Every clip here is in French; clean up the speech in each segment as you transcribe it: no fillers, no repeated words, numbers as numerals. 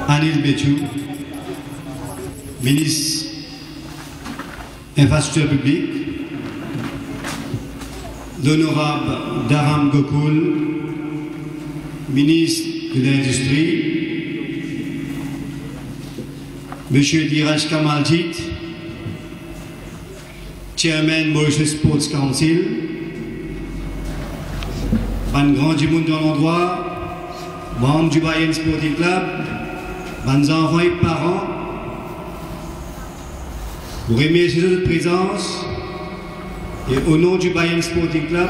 Anil Béchou, ministre Infrastructure publique, l'honorable Dharam Gokul, ministre de l'Industrie, Monsieur Diraj Kamaljit, Chairman Mauritius Sports Council, un grand du monde dans l'endroit, membre du Bayern Sporting Club, mes enfants et parents, vous remercier de votre présence et au nom du Bayern Sporting Club,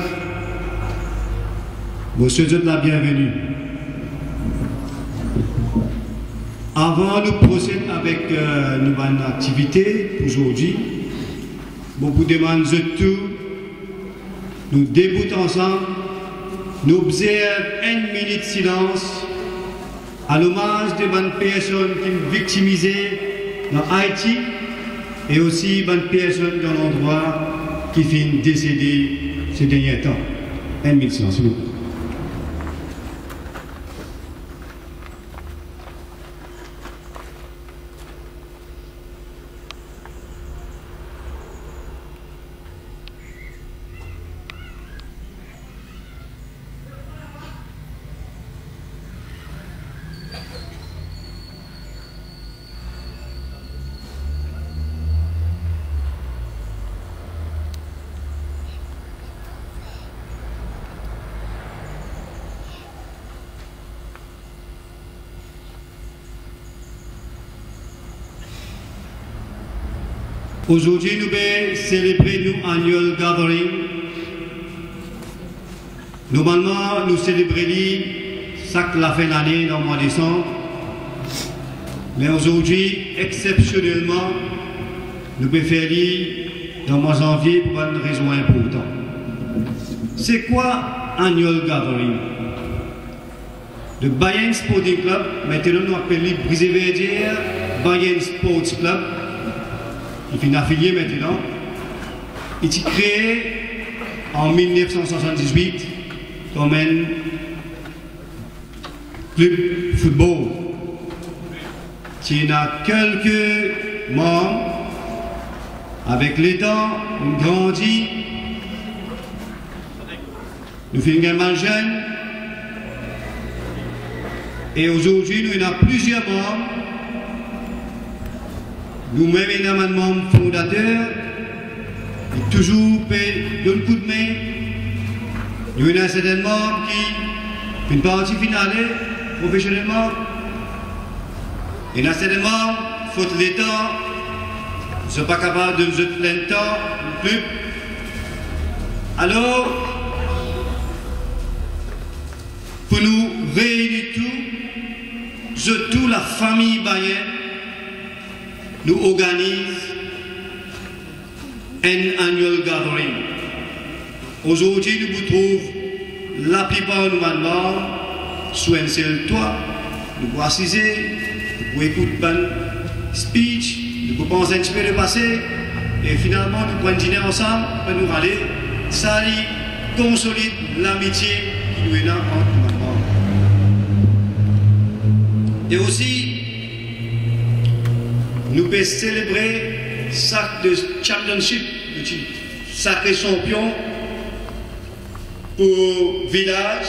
vous souhaitez la bienvenue. Avant de procéder avec nos activités aujourd'hui, beaucoup de demandes de tout, nous débutons ensemble, nous observons une minute de silence à l'hommage de bonnes personnes qui sont victimisées dans Haïti et aussi bonnes personnes dans l'endroit qui sont décédées ces derniers temps. Une minute de silence, s'il vous plaît. Aujourd'hui, nous allons célébrer notre annual gathering. Normalement, nous célébrons chaque la fin de l'année dans le mois de décembre. Mais aujourd'hui, exceptionnellement, nous pouvons faire dans le mois de janvier pour une raison importante. C'est quoi annual gathering? Le Bayern Sporting Club, maintenant nous appelons Brisé-Verdière Bayern Sports Club. Il est affilié maintenant. Il est créé en 1978 comme un club football. Il y a quelques membres. Avec les temps, on grandit. Nous faisons également jeunes. Et aujourd'hui, nous avons plusieurs membres. Nous-mêmes, nous avons un membre fondateur qui toujours donne un coup de main. Nous avons certains membres qui font une partie finale professionnellement. Et nous avons certains membres qui font les temps, ne sont pas capables de nous donner plein de temps, plus. Alors, pour nous réunir tout, surtout la famille Bayern, nous organisons un annual gathering. Aujourd'hui, nous vous trouvons la plupart de nos membres sur un seul toit. Nous pouvons assister, nous pouvons écouter un speech, nous pouvons penser un petit peu le passé, et finalement, nous pouvons dîner ensemble pour nous aller, ça consolide l'amitié qui nous est là entre nous. Et aussi, nous pouvons célébrer le championship, sacré champion pour le village.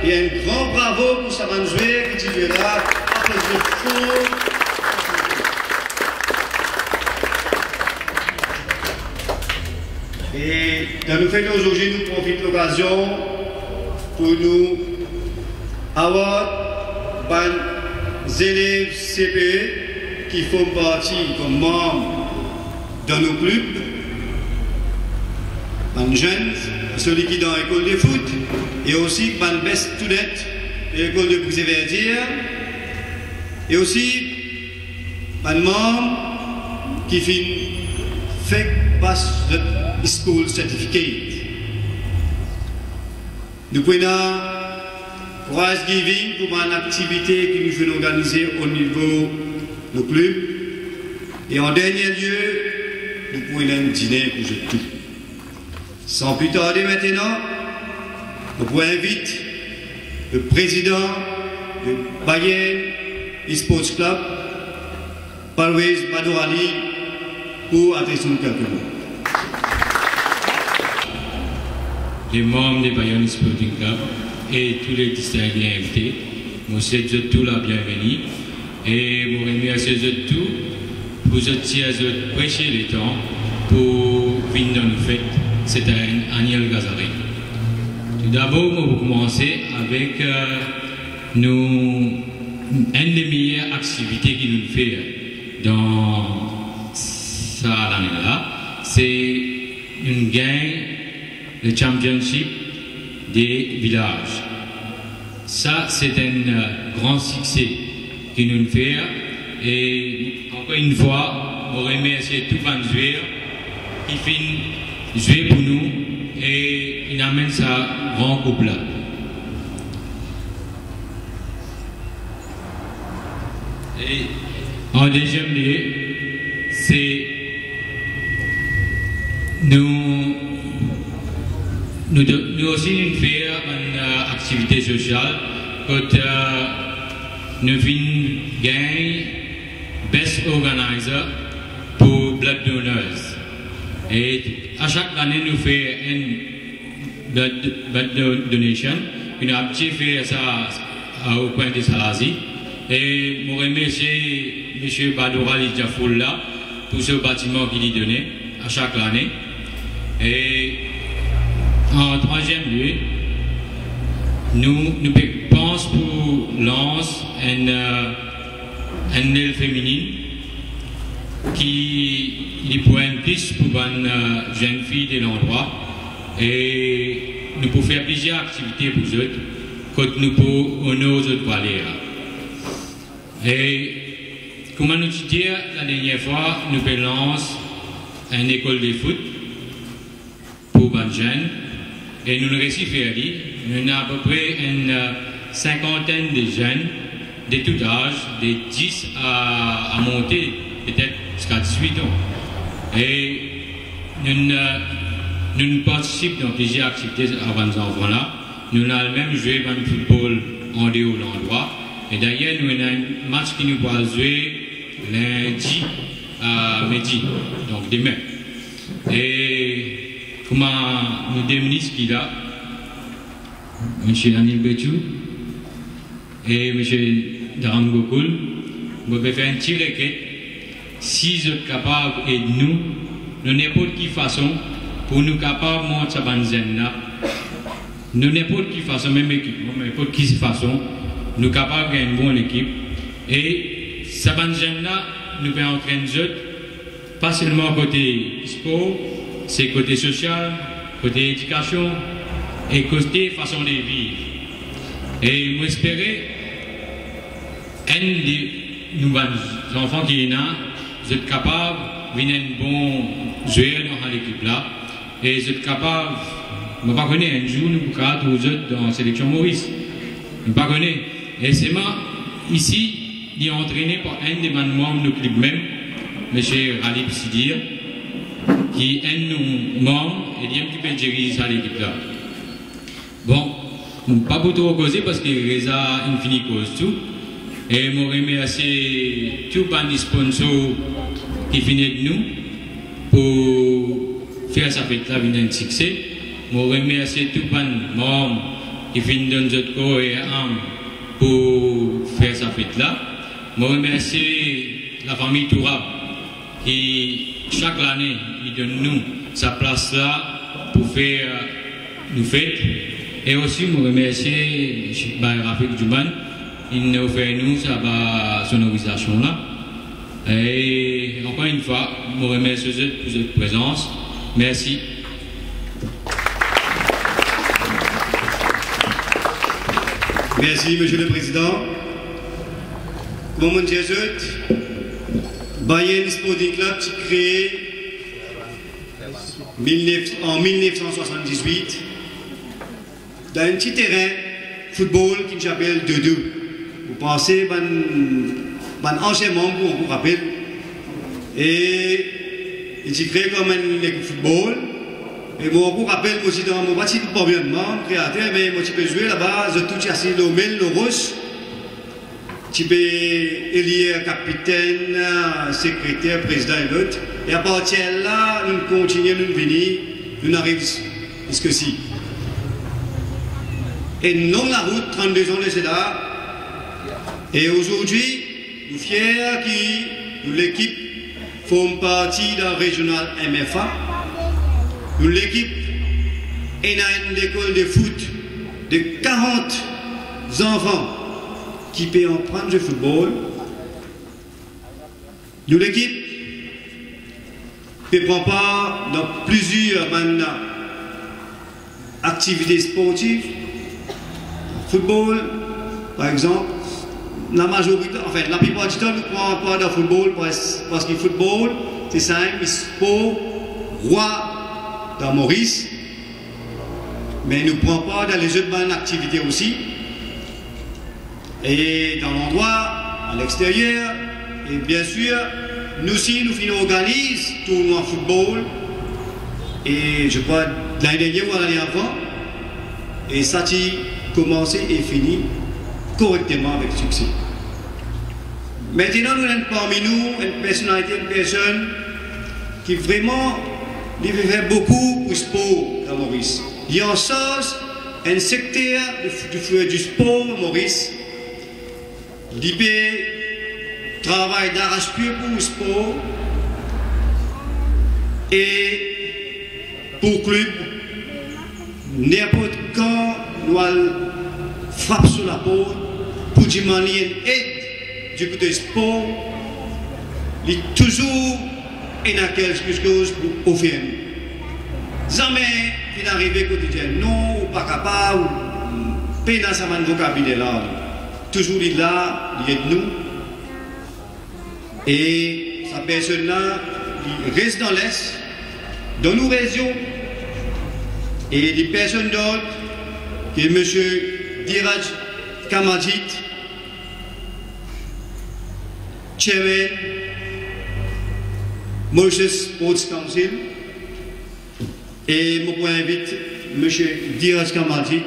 Et un grand bravo pour Saman Jouer qui titulera Et dans le fait d'aujourd'hui, nous profitons de l'occasion pour nous avoir des élèves CPE qui font partie comme membres dans nos clubs, des jeunes, celui qui est dans l'école de foot, et aussi des best students de l'école de Brisé-Verdière, et aussi des membres qui fait pass the school certificate. Nous prenons Prize Giving pour une activité que nous voulons organiser au niveau de nos clubs. Et en dernier lieu, nous prenons un dîner pour tout. Sans plus tarder maintenant, nous pouvons inviter le président de Bayern eSports Club, Parvez Badourali, pour adresser quelques mots. Les membres de Bayern Sporting Club et tous les distingués invités, je souhaite tous la bienvenue et je remercie tous pour prêcher le temps pour venir dans nos fêtes. C'est un annuel Gazaré. Tout d'abord, je vais commencer avec une des meilleures activités que nous faisons dans cette année-là. C'est une gagne le championship des villages. Ça, c'est un grand succès que nous faisons. Et encore une fois, je remercie tous les joueurs qui finissent jouer pour nous et il amène ça grand couple là. Et en deuxième lieu, c'est nous aussi nous faisons une activité sociale quand nous venons gagner Best Organizer pour Blood Donors. Et à chaque année, nous faisons une blood donation. Nous avons fait ça au point de Salazie. Et je remercie M. Badoura Lidjafoula pour ce bâtiment qu'il a donné à chaque année. Et en troisième lieu, nous pensons pour lancer une aile féminine qui pourrait être plus pour une jeune fille de l'endroit. Et nous pouvons faire plusieurs activités pour eux, quand nous pouvons honorer aux autres valeurs. Et comme nous dit la dernière fois, nous pouvons lancer une école de foot pour les jeunes. Et nous réussissons à faire. Nous avons à peu près une cinquantaine de jeunes de tout âge, de 10 à monter, peut-être jusqu'à 18 ans. Et nous participons dans plusieurs activités avant ces enfants-là. Nous avons même joué au football en dehors de l'endroit. Et d'ailleurs, nous avons un match qui nous va jouer lundi à midi, donc demain. Et comment nous démunissons qui là, M. Anil Béchou et M. Dharam Gokul, vous pouvez faire un petit requête. Si vous êtes capable d'aider nous, de n'importe quelle façon, pour nous capables de monter cette bande là, de n'importe quelle façon, même équipe, n'importe quelle façon, nous capables de gagner une bonne équipe. Et cette bande là, nous pouvons entraîner nous autres, pas seulement côté sport, c'est côté social, côté éducation et côté façon de vivre. Et j'espère un de nos enfants qui est là, vous êtes capables de venir un bon joueur dans l'équipe là. Et vous êtes capables, je ne sais pas un jour, nous pouvons vous autres dans la sélection Maurice. Je ne sais pas. Et c'est moi, ici, il est entraîné par un des membres de notre club même, M. Ralib Sidir, qui est un de nos membres et qui peut diriger ça l'équipe là. Bon, pas pour trop causer parce qu'il y a une finie cause tout. Et je remercie tous les sponsors qui finissent de nous pour faire sa fête là, un succès. Je remercie tous les membres qui finissent de notre corps et âme pour faire sa fête là. Je remercie la famille Tourab qui, chaque année, il donne nous sa place là pour faire nos fêtes. Et aussi, je remercie Rafik Djouman, il nous fait nous sa sonorisation là. Et encore une fois, je remercie pour votre présence. Merci. Merci, Monsieur le Président. Comme on dit, Bayern Sporting Club est créé en 1978 dans un petit terrain football qui s'appelle 2-2. Vous pensez, un ancien membre, on vous rappelle, et il s'est créé comme une équipe de football. Et moi, on vous rappelle, moi aussi, dans mon bâtiment, pas bien de monde, créateur, mais moi, tu peux jouer là-bas, je tout assis le mel, le rouge. Tu peux élire capitaine, secrétaire, président et l'autre. Et à partir de là, nous continuons, nous venons, nous arrivons jusqu'ici. Et non la route, 32 ans de cela. Et aujourd'hui, nous sommes fiers que l'équipe forme partie d'un régional MFA. Nous l'équipe est dans une école de foot de 40 enfants qui peuvent apprendre le football. Nous l'équipe peut prendre part dans plusieurs activités sportives. Football, par exemple, la majorité, enfin la plupart du temps, nous prenons part dans le football parce que le football, c'est simple, c'est sport roi dans Maurice, mais nous prenons part dans les autres activités aussi. Et dans l'endroit, à l'extérieur, et bien sûr, nous aussi, nous organisons tournois de football. Et je crois l'année dernière ou l'année avant, et ça a commencé et fini correctement avec succès. Maintenant, nous avons parmi nous une personnalité, une personne qui vraiment veut faire beaucoup pour le sport dans Maurice. Il y a en sorte un secteur du sport à Maurice. Il travaille d'arrache-pied pour le sport et pour le club. N'importe quand nous frappe sur la porte pour demander une aide du côté sport, il est toujours quelque chose pour offrir. Jamais il arrive quotidien, non, ou pas capable, ou peine à sa vocabulaire là. Toujours il est là, il est de nous. Et sa personne là, il reste dans l'Est, dans nos régions, et des personnes d'autres, qui est M. Diraj Kamadjit, Chairman, Mauritius Sports Council, et je invite M. Diraj Kamadjit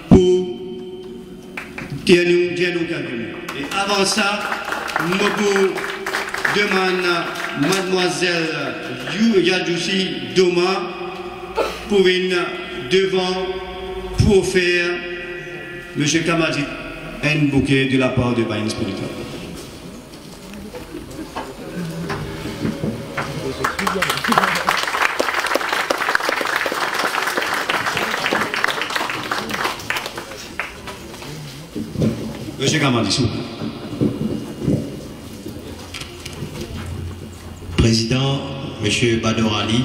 pour dire nous quelques. Et avant ça, je demande à Mademoiselle Yadjoussi Doma pour une devant pour faire M. Kamadjit un bouquet de la part de Bain Spirituel. Monsieur Kamadjit. Président, M. Bador Ali,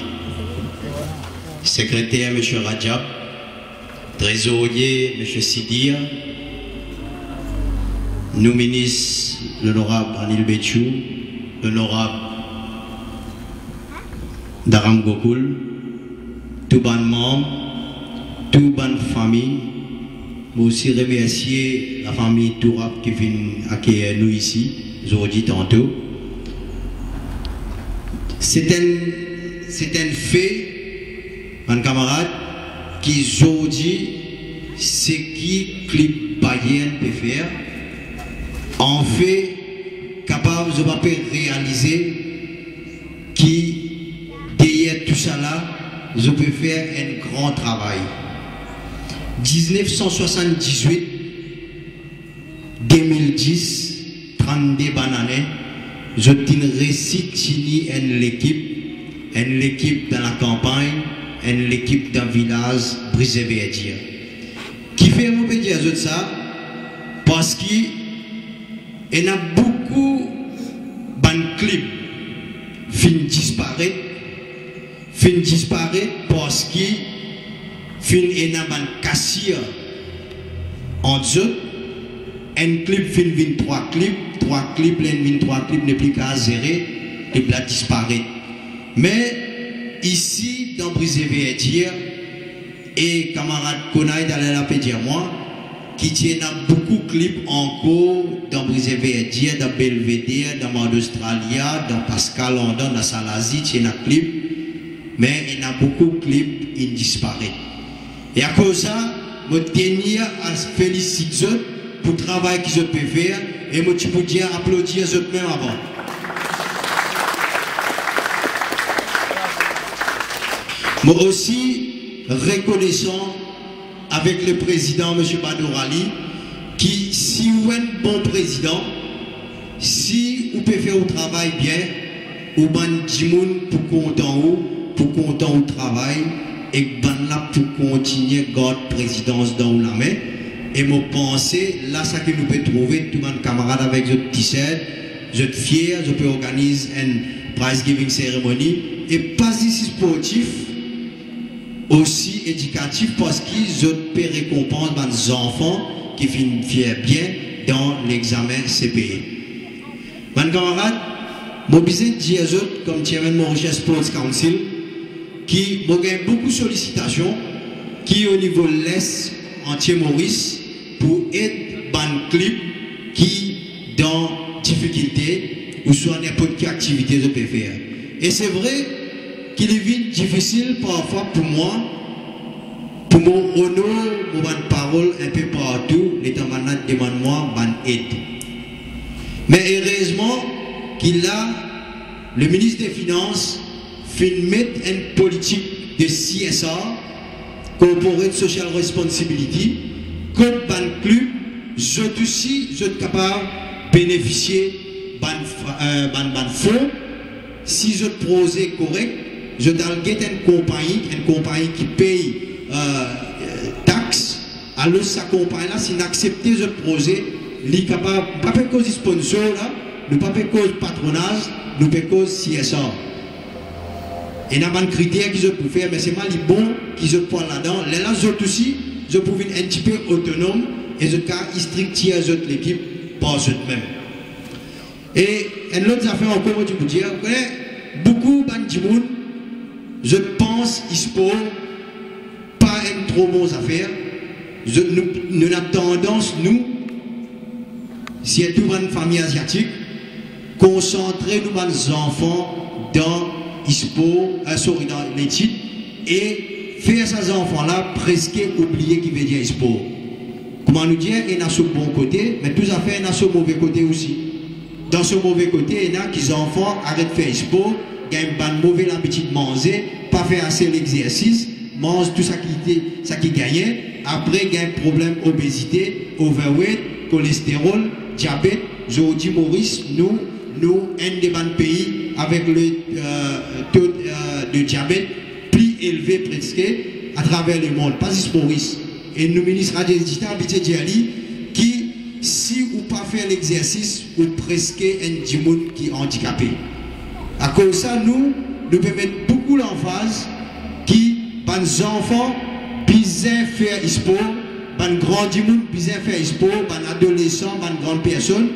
secrétaire, M. Rajab, trésorier, M. Sidir, nous ministres, l'honorable Anil Betchou, l'honorable Daram Gokul, tout bon membre, tout bonne famille, mais aussi remercier la famille Tourap qui vient accueillir nous ici, aujourd'hui tantôt. C'est un fait, mon camarade, qui aujourd'hui, ce qui Clip Bayern peut faire, en fait, capable de réaliser qui, derrière tout ça là, je peux faire un grand travail. 1978, 2010, 32 bananes, je récite une l'équipe dans la campagne, une l'équipe dans le village Brisé-Verdier. Qui fait mon petit à ça? Parce qu'il y a beaucoup de clips qui disparaissent parce qu'il y a un cassier en dessous. Un clip fin 3 clips, les 3 clips n'est plus qu'à zérer, et là disparaît. Mais ici, dans Brisé-Verdier, et camarade Konaï d'aller la pédia moi, qui tient beaucoup de clips en cours dans Brisé-Verdier, dans Belvedere, dans Mord Australia, dans Pascal London, dans Salazie, il y a des clips, mais il y a beaucoup de clips qui disparaissent. Et à cause de ça, je tiens à féliciter pour le travail qu'ils ont pu faire et je peux dire applaudir eux même avant. Moi aussi, reconnaissant avec le président M. Badourali, qui, si vous êtes un bon président, si vous pouvez faire le travail bien, vous avez des gens pour content au travail, et ben là pour continuer à garder la présidence dans la main. Et moi pensais, là, ça que nous pouvons trouver, tout le monde camarade avec votre t-shirt, je suis fier, je peux organiser une prize giving cérémonie, et pas ici sportif, aussi éducatif, parce qu'ils ont pu récompenser les enfants qui finissent bien dans l'examen CPE. Mes camarades, je vais dire aux autres, comme chairman de Mauritius Sports Council, qui ont beaucoup de sollicitations, qui au niveau de l'Est, entier Maurice, pour aider les clubs qui dans difficulté ou soit n'importe quelle activité de peut faire. Et c'est vrai qu'il est difficile parfois pour moi, pour mon honneur, pour ma parole un peu partout, l'État maintenant demande moi une aide. Mais heureusement qu'il a, le ministre des Finances, fait mettre une politique de CSR, Corporate Social Responsibility, comme un club, je suis capable de bénéficier d'un fonds. Si je projet correct, je dois une compagnie qui paye taxes. Alors, cette compagnie-là, si n'accepte ce projet, il est capable, pas de cause sponsor, nous pas de cause patronage, nous pas de cause CSR. Et il y a des critères qu'ils peuvent faire, mais c'est mal bon qu'ils peuvent faire là-dedans. Là, je aussi, je peux être un petit peu autonome et je peux structurer l'équipe par eux-mêmes. Et une autre affaire encore, je peux dire, beaucoup de gens, je pense qu'ils ne pas une trop bonne affaire. Nous avons tendance, nous, si nous sommes une famille asiatique, concentrer nos enfants dans dans l'étude et faire ces enfants-là presque oublier qui veut dire sport. Comment nous dire, il y a ce bon côté, mais tout à fait, il y a ce mauvais côté aussi. Dans ce mauvais côté, il y a qui enfants arrêtent de faire sport, gagnent une mauvaise habitude de manger, pas faire assez l'exercice, mangent tout ça qui gagnait, après gagnent problème obésité, overweight, cholestérol, diabète. Je vous dis Maurice, nous, un des pays avec le taux de diabète plus élevé presque à travers le monde, pas juste Maurice. Et nous, ministre des Habité Diali, qui, si ou pas faire l'exercice, ou presque un djimoun qui est handicapé. À cause de ça, nous pouvons mettre beaucoup l'emphase qui, les enfants, besoin faire sport, les grands djimoun, besoin faire sport, les adolescents, les grandes personnes,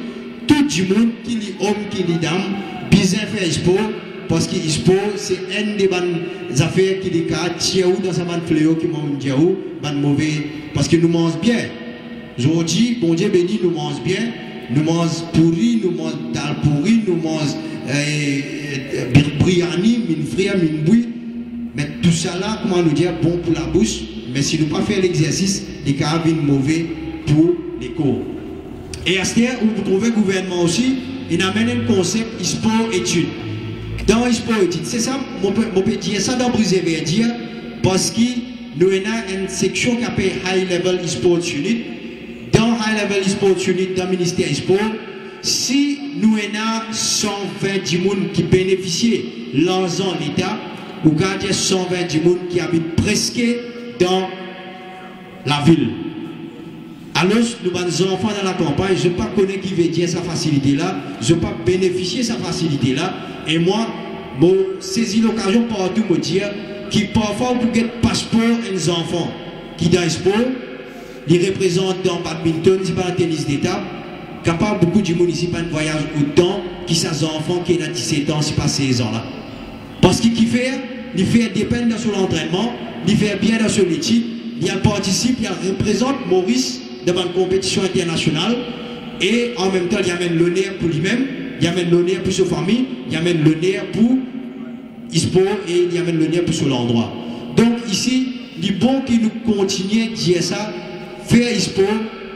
tout djimoun, qui est homme, qui est dame, besoin faire sport, parce que le sport, c'est une des affaires qui est tiaou dans sa bande fléau qui mange tiaou, mauvais, parce que nous mangeons bien. Aujourd'hui, bon Dieu béni, nous mangeons bien, nous mangeons pourri, nous mangeons dal pourri, nous mangeons briani, mine fria, mine bouille. Mais tout ça là, comment nous dire, bon pour la bouche, mais si nous ne pas faire l'exercice, les cas viennent mauvais pour les corps. Et à ce moment où vous trouvez le gouvernement aussi, il amène un concept sport-études. Dans le sport-études, c'est ça, on peut dire ça dans Brisé-Verdier, parce que nous avons une section qui s'appelle High Level Sports Unit. Dans High Level Sports Unit, dans le ministère du Sport, si nous avons 120 personnes qui bénéficient de l'argent de l'État, ou gardez 120 personnes qui habitent presque dans la ville. Alors, nous avons des enfants dans la campagne, je ne sais pas connaître qui veut dire sa facilité-là, je ne sais pas bénéficier de sa facilité-là, et moi, je saisis l'occasion partout me dire qui parfois pour get passeport les enfants qui dans le sport, ils représentent dans le badminton, c'est pas un tennis d'étape, capable beaucoup de monde ici pas un voyage autant qui ces enfants qui ont 17 ans, c'est pas 16 ans là. Parce qu'il fait, il fait dépendre sur l'entraînement, il fait bien dans son étude, il participe, il représente Maurice devant une compétition internationale et en même temps il amène l'honneur pour lui-même, il amène l'honneur pour sa famille, il amène l'honneur pour ISPO et il amène l'honneur pour son endroit. Donc ici, il est bon qu'il nous continue à dire ça, faire ISPO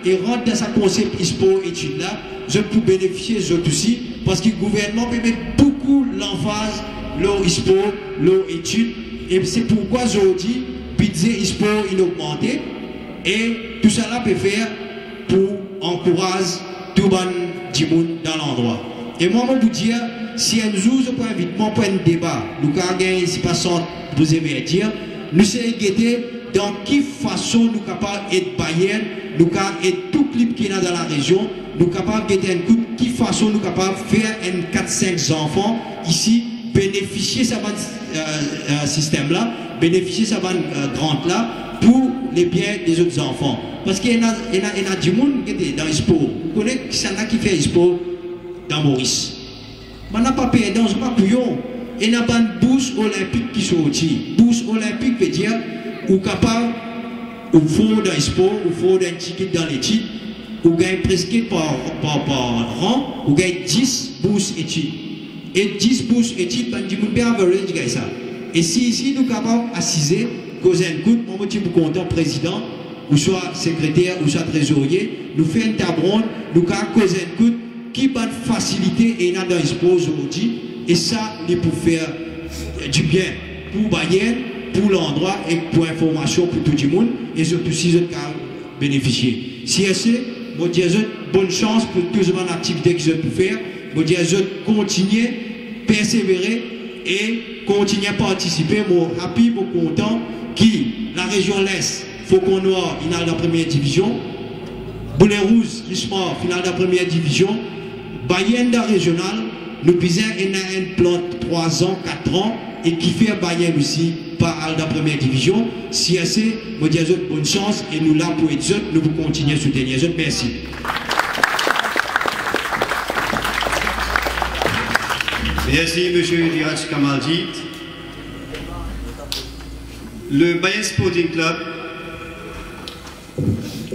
et rentrer dans sa concept ISPO étude là, je peux bénéficier eux aussi parce que le gouvernement peut mettre beaucoup l'emphase leur ISPO, leur étude et c'est pourquoi aujourd'hui budget ISPO il augmenté et tout ça là peut faire pour encourager tout le monde dans l'endroit. Et moi je vous dire, si un jour je peux inviter moi pour un débat, nous avons gagné si pas sans vous aimez dire, nous sommes guettés dans quelle façon nous sommes capables d'être Bayern, nous sommes capables d'être tout clip qui est dans la région, nous sommes capables d'être un coup, de quelle façon nous sommes capables de faire un 4-5 enfants ici, bénéficier de ce système là, bénéficier de ce grant là pour les biens des autres enfants. Parce qu'il y a du monde qui est dans l'ISPO. Vous connaissez qui y en a qui fait l'ISPO dans Maurice. Mais on n'a pas payé dans ce pas couillon. Il y a une bourse olympique qui sont aussi. Bourse olympique veut dire ou capable, ou faut dans l'ISPO, ou faut d'un ticket dans les titres, ou gagne presque par rang, ou gagne 10 bourses études. Et 10 bourses études, ben, du monde bien average, gagne ça. Et si ici nous sommes capables d'assiser, causer un coup, moi je suis content, président, ou soit secrétaire, ou soit trésorier, nous faisons une table ronde, nous avons causé un coup, qui va faciliter et n'a dans l'ISPO aujourd'hui, et ça, c'est pour faire du bien pour Bayern, pour l'endroit et pour information pour tout le monde, et surtout si vous avez bénéficié. Si c'est, je dis bonne chance pour toutes les activités que vous pouvez faire, je dis continuer, persévérer et continuer à participer. Je suis happy, je suis content que la région l'Est, il faut qu'on ait finale de la première division, Boulet Rouge, justement, finale de la première division, Bayern de la régionale, nous puisons un plan 3 ans, 4 ans, et qui fait Bayern aussi par la première division. Si c'est, je dis bonne chance et nous là pour être nous vous continuer à soutenir. Merci. Merci, M. Diraj Kamaljit. Le Bayern Sporting Club,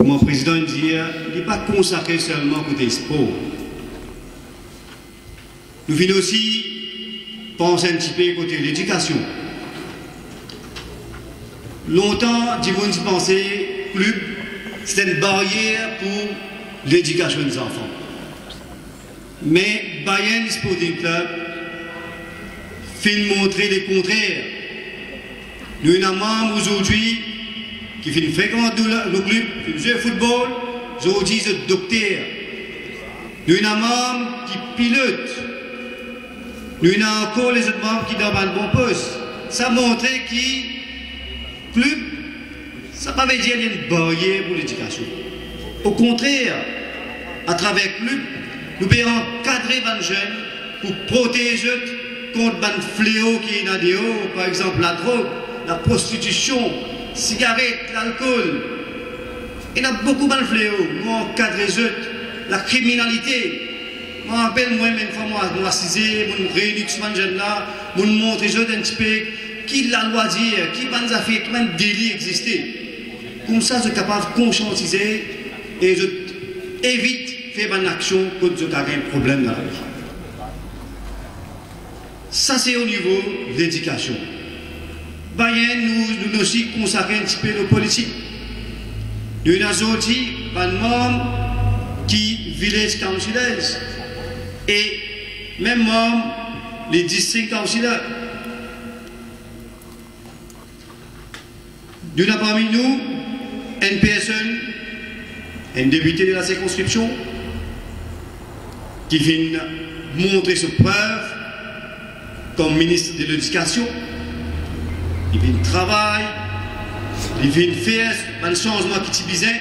mon président dit, il n'est pas consacré seulement côté sport. Nous venons aussi penser un petit peu côté l'éducation. Longtemps, du monde pensait club, c'était une barrière pour l'éducation des enfants. Mais Bayern Sporting Club fait montrer le contraire. Nous avons un membre aujourd'hui qui fait fréquenter le club, qui joue au football, aujourd'hui c'est docteur. Nous avons un membre qui pilote. Nous avons encore les autres membres qui donnent un bon poste. Ça montre que le club, ça ne veut pas dire qu'il y a une barrière pour l'éducation. Au contraire, à travers le club, nous pouvons encadrer les jeunes pour protéger contre les fléaux qui sont dehors, par exemple la drogue, la prostitution, la cigarette, l'alcool. Il y a beaucoup de fléaux. Nous encadrer la criminalité. Je me rappelle moi-même, quand moi assisé, je réunis ces jeunes-là, je montre un petit peu qui la loi dire, qui va nous faire, qui va nous délit exister. Comme ça, je suis capable de conscientiser et je évite de faire une action quand je ai un problème dans la vie. Ça, c'est au niveau de l'éducation. Bayern, nous aussi consacrons un petit peu nos politiques. Nous avons aussi un membre qui village councilors et même membre les districts councilors. Nous avons parmi nous une personne, un député de la circonscription, qui vient montrer ses preuves comme ministre de l'Éducation. Il vient travailler, il vient faire un changement qui est bizarre.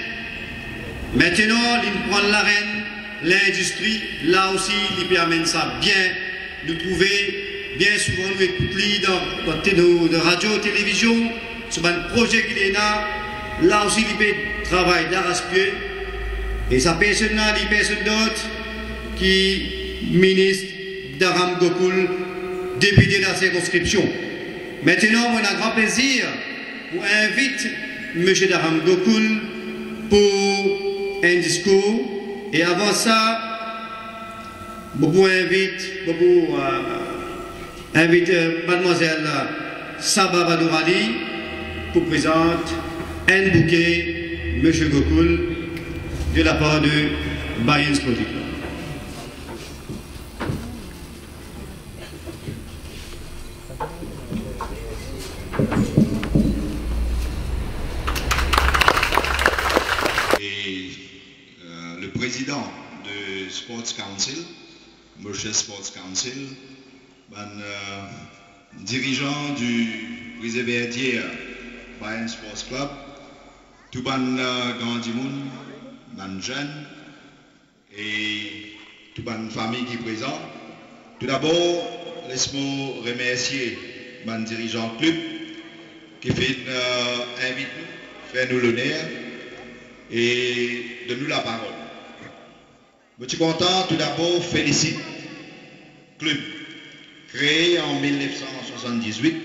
Maintenant, il prend l'arène, l'industrie, là aussi, il permet ça bien. Nous trouver, bien souvent, nous écoutons dans nos radios, télévision, sur un projet qu'il est là aussi, il peut travailler d'arrache-pied. Et sa personne là, il personne d'autre qui ministre d'Aram Gokul, député de la circonscription. Maintenant, on a grand plaisir pour inviter M. Daram Gokul pour un discours. Et avant ça, beaucoup invite mademoiselle Saba Badourali pour présenter un bouquet M. Gokul de la part de Bayern Sporting Club. Le président de Sports Council, Merchant Sports Council, dirigeant du préservatier Bayern Sports Club, tout Gandimoun, jeune et toute la famille qui est présente. Tout d'abord, laisse-moi remercier mon dirigeant club qui fait invite nous, fait nous l'honneur et de nous la parole. Je suis content tout d'abord félicite club créé en 1978.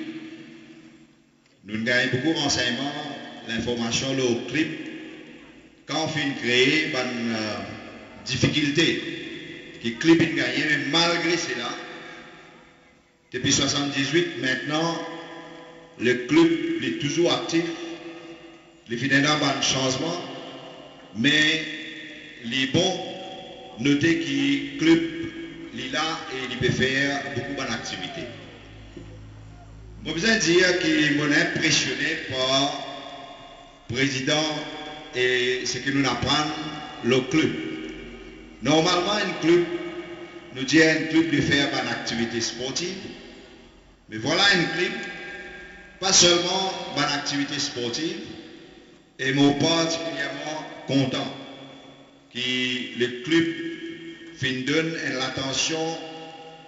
Nous avons beaucoup de renseignements, l'information au club. Quand on finit créé, une difficulté que le club a gagné, mais malgré cela, depuis 1978, maintenant, le club est toujours actif. Il fait un changement, mais il est bon noter que le club est là et il peut faire beaucoup d'activités. Je veux dire que je suis impressionné par le président et ce que nous apprenons le club. Normalement, un club, nous dit un club de faire une activité sportive, mais voilà un club, pas seulement une activité sportive, et moi particulièrement content que le club donne l'attention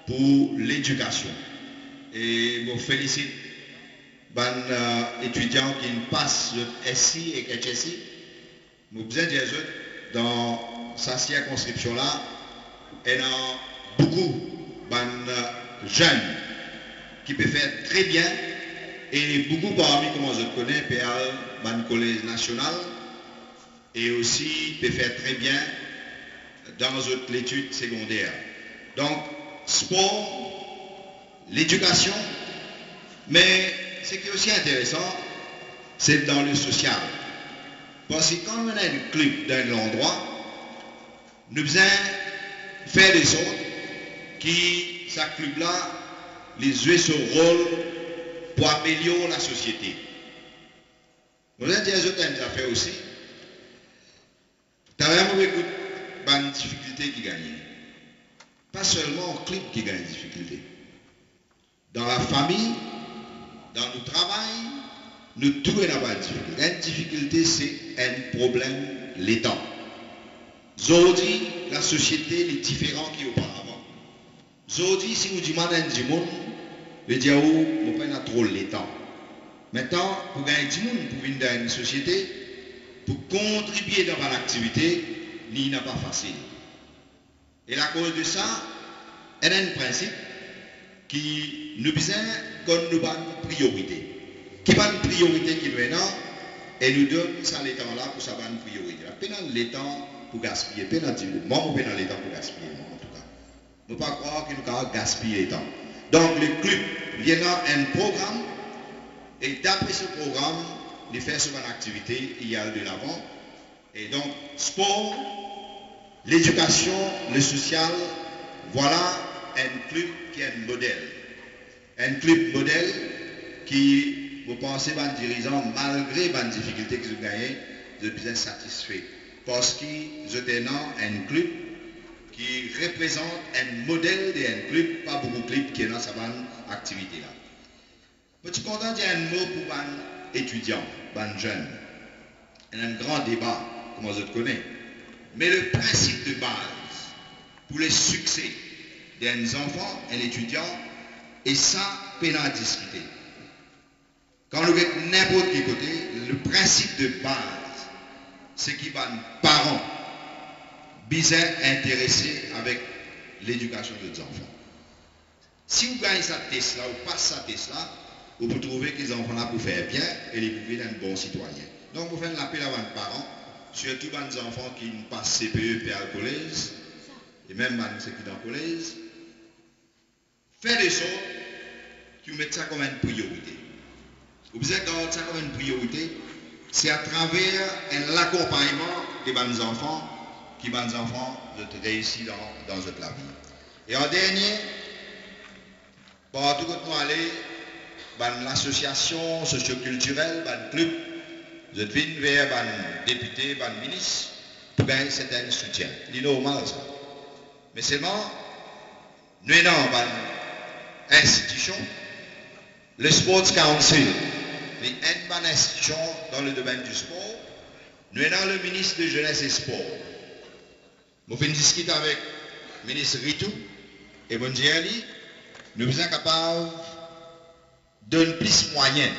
pour l'éducation. Et je félicite les étudiants qui passent le SI et HSI. Nous avons besoin de dans sa circonscription-là, il y a beaucoup de jeunes qui peuvent faire très bien et beaucoup parmi, comme je connais, peuvent aller au collège national et aussi peuvent faire très bien dans l'étude secondaire. Donc, sport, l'éducation, mais ce qui est aussi intéressant, c'est dans le social. Parce que quand on a un club dans l'endroit, nous devons faire des autres qui, ce club-là, les jouer ce rôle pour améliorer la société. Nous avons des autres affaires aussi. Tu as vraiment écouté une difficulté qui gagne. Pas seulement un club qui gagne une difficulté. Dans la famille, dans le travail, nous trouvons une difficulté. Une difficulté, c'est un problème latent. Aujourd'hui, la société est différente qu'auparavant. Aujourd'hui, si vous demandez à un monde, le dire où nous pas trop latent. Maintenant, pour gagner du monde, pour venir dans une société, pour contribuer dans l'activité, il n'est pas facile. Et la cause de ça, il y a un principe qui nous besoin qu'on nous a une priorité. Qui va une priorité qui nous est là, et nous donne ça les temps là pour ça va une priorité. Pas dans les temps pour gaspiller, pas dans moi on peut dans les temps pour gaspiller, moi en tout cas. Ne pas croire que nous avons gaspillé les temps. Donc le club, il y a un programme, et d'après ce programme, il fait sur une activité, il y a de l'avant. Et donc, sport, l'éducation, le social, voilà un club qui est un modèle. Un club modèle qui, vous pensez, un dirigeant, malgré les difficultés qu'ils ont gagnées, vous êtes bien satisfait. Parce qu'ils ont un club qui représente un modèle d'un club, pas beaucoup de clubs qui sont dans cette activité-là. Je suis content de dire un mot pour les étudiants, les jeunes. Il y a un grand débat, comme je le connais. Mais le principe de base pour le succès des enfants et des étudiants, et ça, peine à discuter. Quand nous êtes n'importe quel côté, le principe de base, c'est qu'il va les parents bien intéressés avec l'éducation des enfants. Si vous gagnez sa Tesla ou pas sa Tesla, ou pour trouver qu'ils ont fait pour faire bien et les pouvoir être un bon citoyen. Donc, vous faites l'appel à vos parents, surtout les enfants qui passent CPE et à collège, et même ceux qui sont dans le collège, faites des choses qui mettent ça comme une priorité. Vous avez gardé ça comme une priorité, c'est à travers l'accompagnement des bons enfants qui bons enfants de réussir dans votre la vie. Et en dernier, partout où nous allons, l'association socioculturelle, le club, vous êtes venu vers les députés, les ministres, pour gagner certain soutien. C'est normal ça. Mais seulement, nous avons une institution, le Sports Council, une institution dans le domaine du sport, nous avons le ministre de Jeunesse et Sport. Nous avons discuté avec le ministre Ritou et Bondiali, nous sommes capables de donner plus de moyens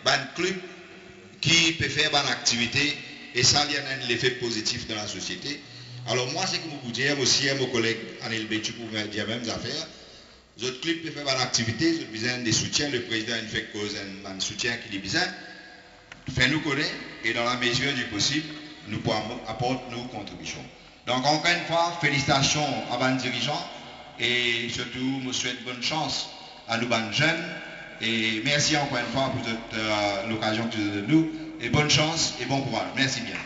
à un club qui peut faire une activité et ça il y a un effet positif dans la société. Alors moi, c'est que je vous dis aussi à mon collègue Anil Bétu pour me dire même affaires. Les autres clubs peuvent faire une activité, ils ont besoin de soutien, le président a fait cause un soutien qu'il a besoin. Fais-nous connaître et dans la mesure du possible, nous pouvons apporter nos contributions. Donc encore une fois, félicitations à nos dirigeants et surtout, je souhaite bonne chance à nos jeunes et merci encore une fois pour l'occasion que vous avez de nous et bonne chance et bon courage. Merci bien.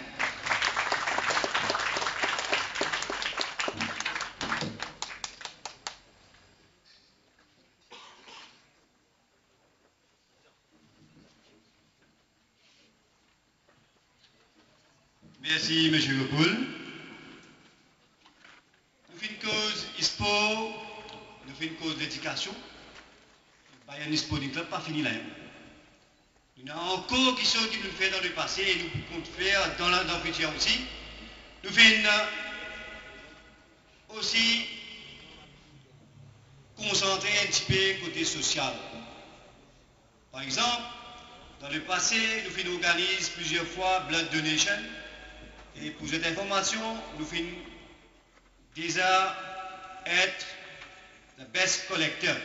Merci, M. Lepoul. Nous faisons une cause sport, nous faisons une cause d'éducation. Il y a un sport du club, pas fini là. Nous avons encore des choses qui nous fait dans le passé et nous comptons faire dans le futur aussi. Nous faisons aussi concentrer un petit peu côté social. Par exemple, dans le passé, nous faisons organiser plusieurs fois Blood Donation. Et pour cette information, nous faisons déjà être le best collector.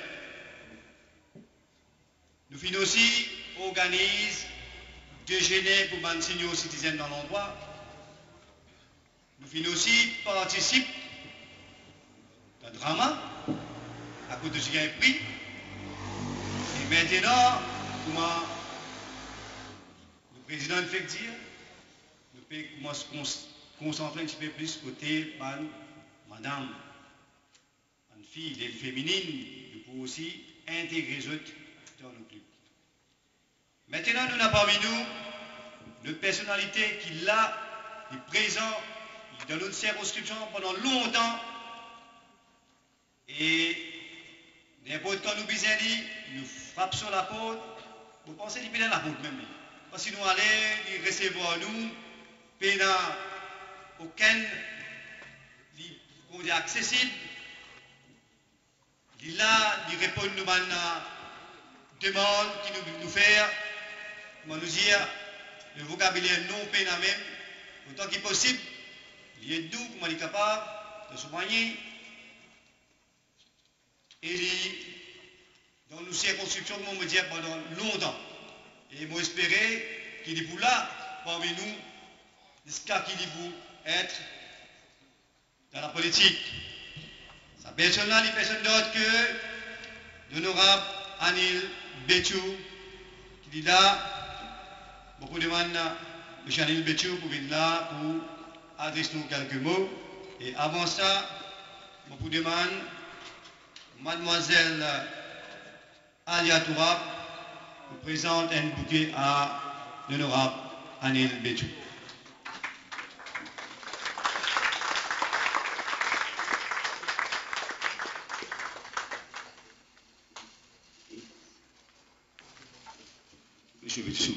Nous faisons aussi organiser déjeuner pour les seniors citoyens dans l'endroit. Nous faisons aussi participer dans le drama à cause de ce qui a un prix. Et maintenant, comment le président le fait dire, nous pouvons se concentrer un petit peu plus côté madame, une fille, les féminines, nous pouvons aussi intégrer les autres dans le club. Maintenant, nous avons parmi nous une personnalité qui là, est présent dans notre circonscription pendant longtemps et n'importe quand nous besoin nous frappe sur la porte, vous pensez qu'il peut dans la porte même. Parce que nous allons recevoir nous, pénal aucun est accessible. Il là, il répond nous à une demande qui nous fait, nous dire le vocabulaire non pénal même, autant qu'il possible, il est doux, comment il est capable de se soigner. Et dans nos circonscriptions, on me dit pendant longtemps. Et moi espérer qu'il est pour là, parmi nous, jusqu'à qu'il est pour être dans la politique. Sa personne là, il personne d'autre que l'honorable Anil Bétu, qui dit là, beaucoup de monde, M. Anil Bétu, pour venir là, pour adresser nous quelques mots. Et avant ça, beaucoup de monde, mademoiselle Alia Tourab, vous présente un bouquet à l'honorable Anil Bétu. Monsieur Bétu.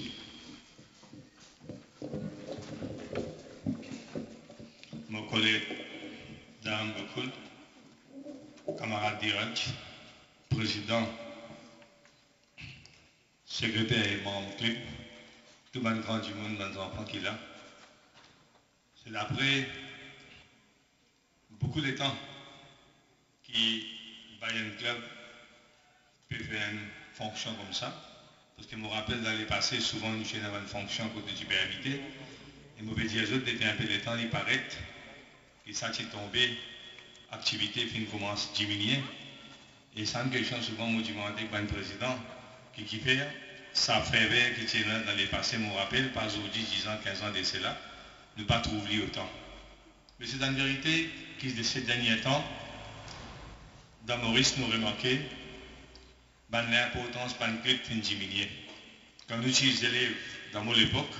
Mon collègue Dame Bekoul, camarade d'Irak, président, secrétaire et membre club, tout le grand du monde, les enfants qui là. C'est après beaucoup de temps qui Bayern Club peut faire une fonction comme ça. Parce que je me rappelle dans les passés, souvent nous avons une fonction à côté du habité. Et je vais dire aux autres, depuis un peu de temps, il paraît que ça est tombé, l'activité commence à diminuer. Et ça une question souvent, je me demande avec le président qui fait ça fait qui était dans les passés, je me rappelle, pas aujourd'hui, 10 ans, 15 ans de cela, ne pas trouver autant. Mais c'est en vérité que de ces derniers temps, dans Maurice, nous remarquons l'importance de l'anglais qui diminue. Quand nous utilisons les élèves dans mon époque,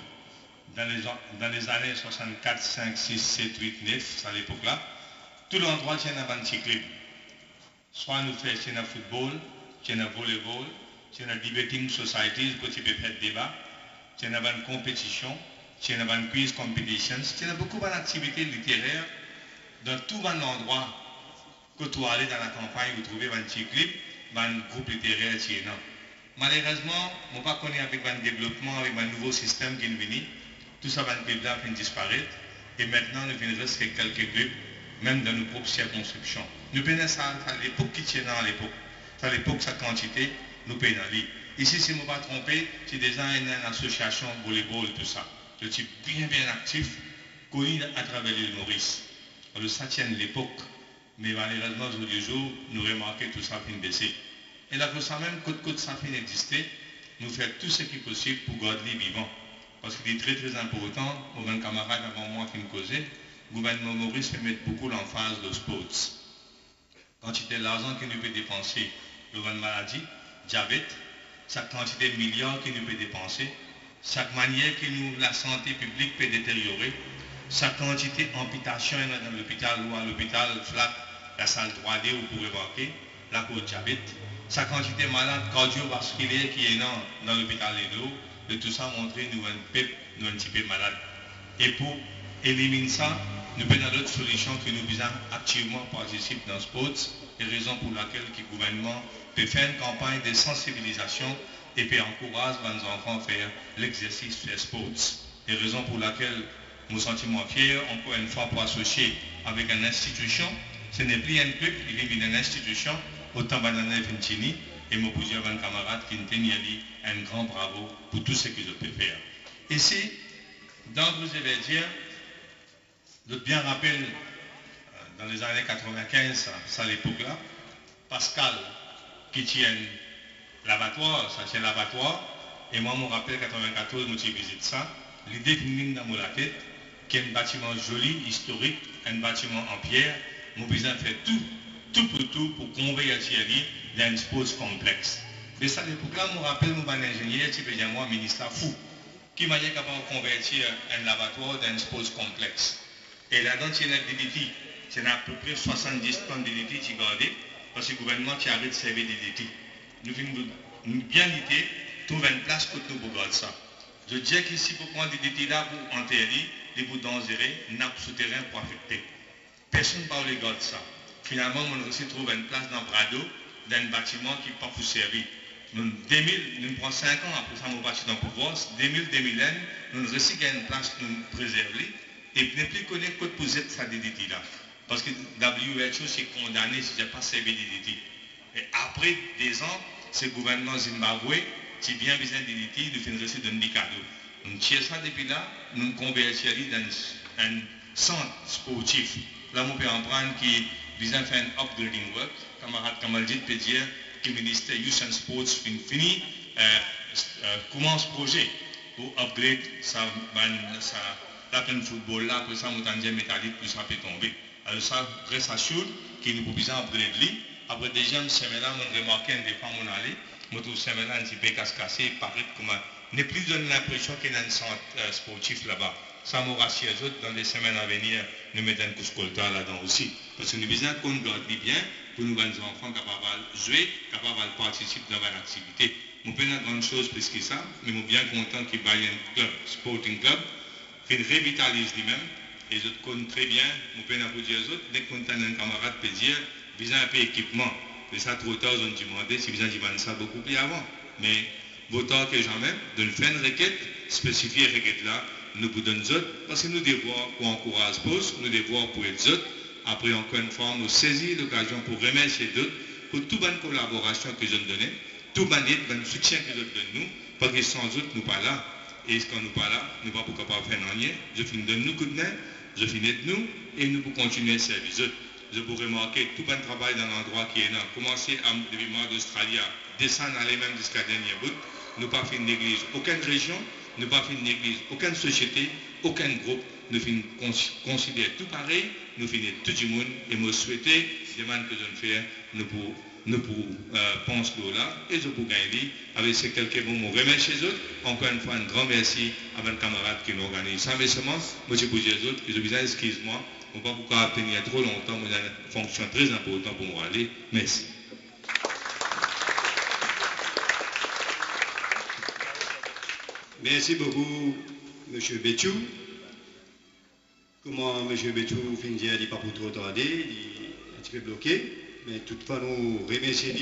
dans les années 64, 5, 6, 7, 8, 9, à l'époque-là, tout l'endroit tient un petit club. Soit nous faisons un football, un volleyball, un debating society, où tu peux faire débat, une compétition, une quiz competition, il y a beaucoup d'activités littéraires dans tout l'endroit que tu allais dans la campagne, vous trouvez un petit clip, un groupe littéraire. Malheureusement, je ne connais pas avec un développement, avec un nouveau système qui est venu, tout ça va disparaître. Et maintenant, nous venons rester quelques clubs, même dans nos propres circonscriptions. Nous payons ça à l'époque qui tient à l'époque. À l'époque, sa quantité, nous payons dans l'île. Ici, si je ne me pas trompé, c'est déjà une association volleyball, tout ça. Je suis bien actif, connu à travers l'île Maurice. Alors, ça tient l'époque. Mais malheureusement, aujourd'hui, nous remarquons tout ça fin baisser. Et là, pour ça même, côte ça fin exister, nous faisons tout ce qui est possible pour garder vivant. Parce qu'il est très très important, pour un camarade avant moi qui me causait, le gouvernement Maurice fait mettre beaucoup l'emphase de sports. Quantité d'argent qu'il nous peut dépenser, le maladie, diabète, chaque quantité de milliards qu'il nous peut dépenser, chaque manière que la santé publique peut détériorer, chaque quantité d'amputation dans l'hôpital ou à l'hôpital flat, la salle 3D où vous pouvez marquer, la cause diabète, chaque quantité de malades cardiovasculaires qui est dans l'hôpital de tout ça montrer nous un petit peu malade. Et pour éliminer ça, nous avons d'autres solutions que nous visons activement participer dans le sport, et raison pour laquelle le gouvernement peut faire une campagne de sensibilisation et peut encourager les enfants à faire l'exercice de sport. Et raison pour laquelle nous nous sentons fiers, encore une fois, pour associer avec une institution. Ce n'est plus un club, il est une institution, autant Banana Vintini, et mon plusieurs camarades qui ont dit un grand bravo pour tout ce que je peux faire. Ici, dans vous allez dire, je bien rappelle, dans les années 95, ça à l'époque-là, Pascal qui tient l'abattoir, ça tient l'abattoir, et moi, je me rappelle 94, je visite ça, l'idée qui me dans la tête, qui est un bâtiment joli, historique, un bâtiment en pierre, je besoin faire tout pour convertir dans un sport complexe. Mais ça, à l'époque-là, je me rappelle, mon ingénieur, qui est moi, ministre fou, qui m'a dit capable de convertir un laboratoire dans un sport complexe. Et là-dedans, il y a un DDT. C'est à peu près 70 tonnes de DDT qui gardent, parce que le gouvernement qui arrête de servir de DDT. Nous venons bien l'idée, trouver une place pour nous garder ça. Je dis qu'ici, pour prendre des DDT là, pour enterrer, des bouts dangereux, nappe souterrain pour affecter. Personne ne parle de garder ça. Finalement, on aussi trouve une place dans Brado, dans un bâtiment qui n'est pas pour servir. Nous, 2000, nous prenons 5 ans après ça, nous bâtiment dans le pouvoir. 2000-2001, nous avons aussi une place pour nous préserver. Et ne plus connaître que pour cette DDT là. Parce que WHO s'est condamné si je n'ai pas servi DDT. Et après des ans, c'est le gouvernement Zimbabwe qui vient besoin de DDT, nous fait reçu d'un cadeau. Nous tirons ça depuis là, nous convertissons dans un centre sportif. Là, on peut en prendre qui vient faire un upgrading work. Camarade Kamaldit peut dire que le ministère Youth and Sports fini commence projet pour upgrade la pleine football là, après ça, on métallique, puis ça peut tomber. Alors ça, reste assuré qu'il nous peut upgrade lui. Après déjà, semaine là, on remarque un départ, on allait, on trouve semaine là un petit peu casse-cassé, paraît comme n'est plus donné l'impression qu'il y a un centre sportif là-bas. Ça m'a rassuré les autres, dans les semaines à venir, nous mettons un coup de colta là-dedans aussi. Parce que nous besoin qu'on garde bien pour nous, les enfants, capables de jouer, capables de participer dans une activité. Je ne peux pas grande chose plus que ça, mais je suis bien content qu'il y ait un club, sporting club, qui revitalise lui-même. Et les autres connaissent très bien, je peux pas dire aux autres, dès qu'on a un camarade peut dire, besoin un peu d'équipement. Mais ça, trop tard, ils ont demandé si besoin de ça beaucoup plus avant. Mais, vaut tard que jamais, de faire une requête, spécifier la requête là, nous vous donnons autres, parce que nous devons pour encourager le poste, nous devons pour être autres. Après, encore une fois, nous saisissons l'occasion pour remercier d'autres, pour toute bonne collaboration qu'ils ont donnée, tout bon soutien qu'ils ont donné nous, Parce que sans doute, nous pas là. Et quand nous pas là, nous pas capables de faire rien. Je finis de nous coup de main, je finis de nous, et nous pour continuer à servir les autres. Je peux remarquer tout un travail dans l'endroit qui est là. Commencer depuis le mois d'Australie, descendre aller même jusqu'à dernier bout. Nous pas fait une néglige aucune région, nous pas fait une néglige aucune société, aucun groupe. Nous considérons tout pareil, nous finissons tout le monde et me souhaiter, demande que je ne fais, nous pour penser là et je pour gagner avec ces quelques mots remercier les autres. Encore une fois, un grand merci à mes camarades qui nous organisent. Sans méchamment, moi je vous dis les autres, je vous excuse-moi, on ne va pas pouvoir tenir trop longtemps, mais il y a une fonction très importante pour moi aller. Merci. Merci beaucoup, M. Béchou. Comment M. Béchou finit de dire qu'il n'est pas pour trop tarder, il est un petit peu bloqué, mais toutefois nous remercions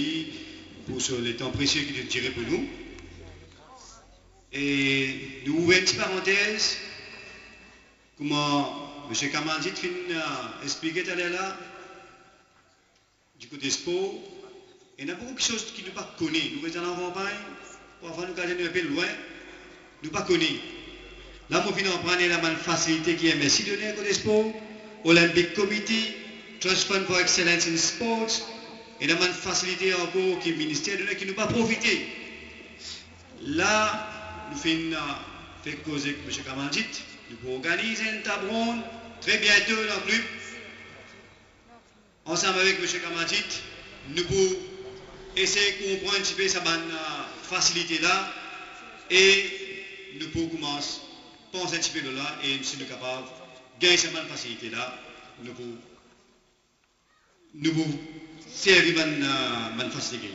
pour le temps précieux qu'il a tiré pour nous. Et nous ouvrons une petite parenthèse, comment M. Kamaldit finit expliquer tout à l'heure là, du côté sport, et il y a beaucoup de choses qui nous pas connaissent. Nous sommes en campagne, parfois nous regardons un peu loin, nous pas connaissons. Là, nous venons prendre la facilité qui est merci de donner côté sport, Olympic Committee, Trust Fund for Excellence in Sports, et la facilité encore qui est le ministère de qui nous pas profité. Là, nous faisons fait causer avec M. Kamaldit, nous pouvons organiser une table ronde très bientôt dans le club. Ensemble avec M. Kamaldit, nous pouvons essayer de comprendre un petit peu cette facilité là et nous pouvons commencer. Pense un petit peu de là et nous sommes capables de gagner cette facilité là. Nous pouvons servir cette facilité.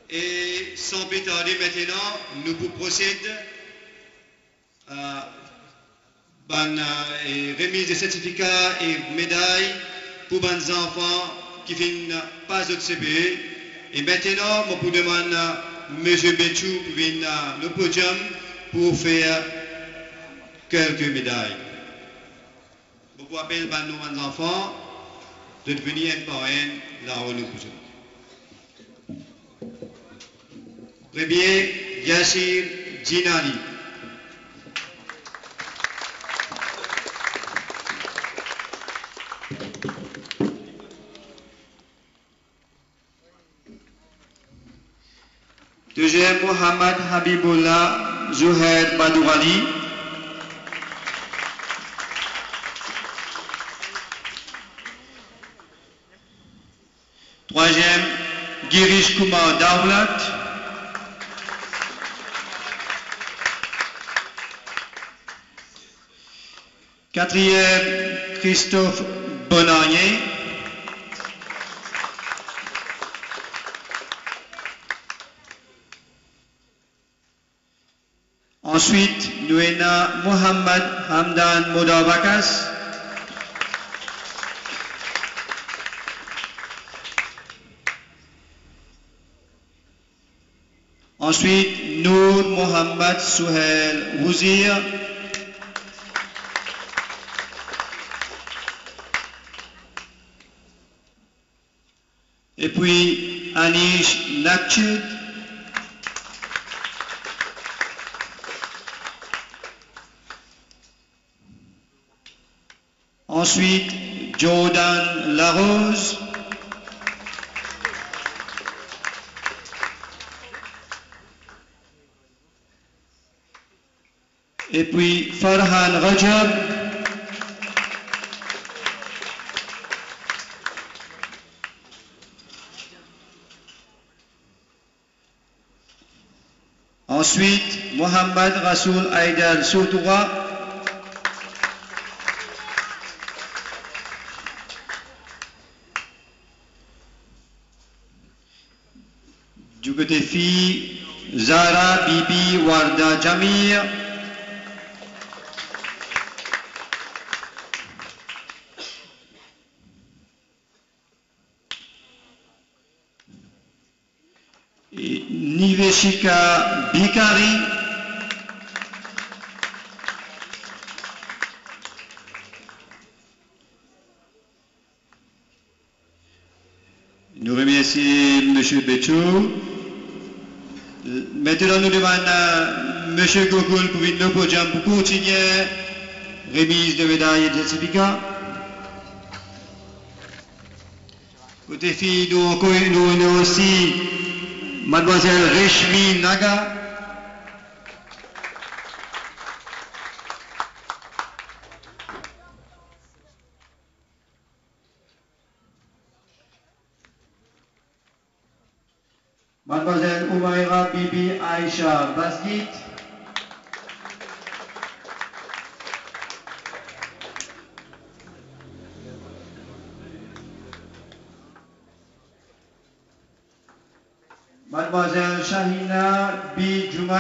Et sans plus tarder maintenant, nous pouvons procéder à la remise des certificats et médailles pour les enfants qui viennent pas de CPE. Et maintenant, je vous demande à M. Béchou pour venir le podium pour faire quelques médailles. Beaucoup appellent nos enfants de devenir un par un là où nous sommes. Premier, Yassir Djinali. Deuxième, Mohamed Habibullah Zouhed Badourali. Troisième, Girish Kumar Davlat. Quatrième, Christophe Bonanier. Ensuite, nous avons Mohamed Hamdan Modabakas. Ensuite, Nour Mohamed Souhel Wouzir. Et puis, Anish Nakchid. Ensuite, Jordan Larose. Et puis Farhan Rajab. Ensuite, Mohamed Rasoul Aïdal Soutoura. Du côté fille, Zara Bibi Warda Jamir. Et Niveshika Bikari. Nous remercions M. Béchou Maintenant, nous demandons à M. Gogoul pour venir au podium pour continuer remise de médailles et de certificats. Côté filles, nous avons aussi Mademoiselle Reshmi Naga. Mademoiselle Oumaira Bibi Aïcha Basgit. Mademoiselle Shahina B. Juman.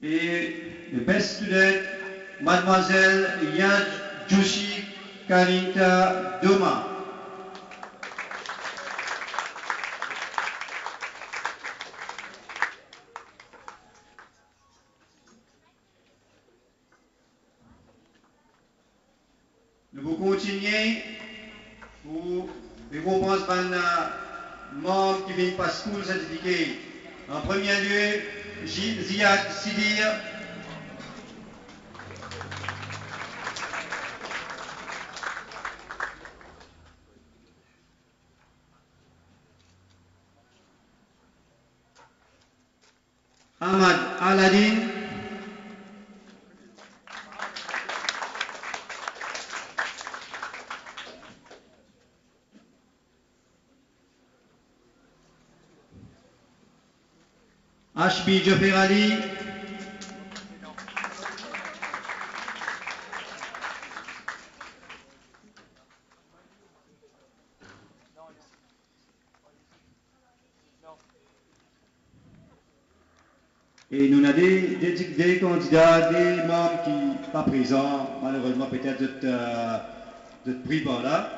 Et le best student, Mademoiselle Yad Joshi Kalinta Doma. Nous vous continuer pour récompenser les membres qui viennent pas school certificat. En premier lieu, Ziad Sidir. Ahmad Aladin. Ashbi Jofer Ali. Et nous avons des candidats, des membres qui ne sont pas présents, malheureusement peut-être d'autres pris par là.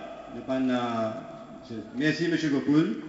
Merci M. Gopoul.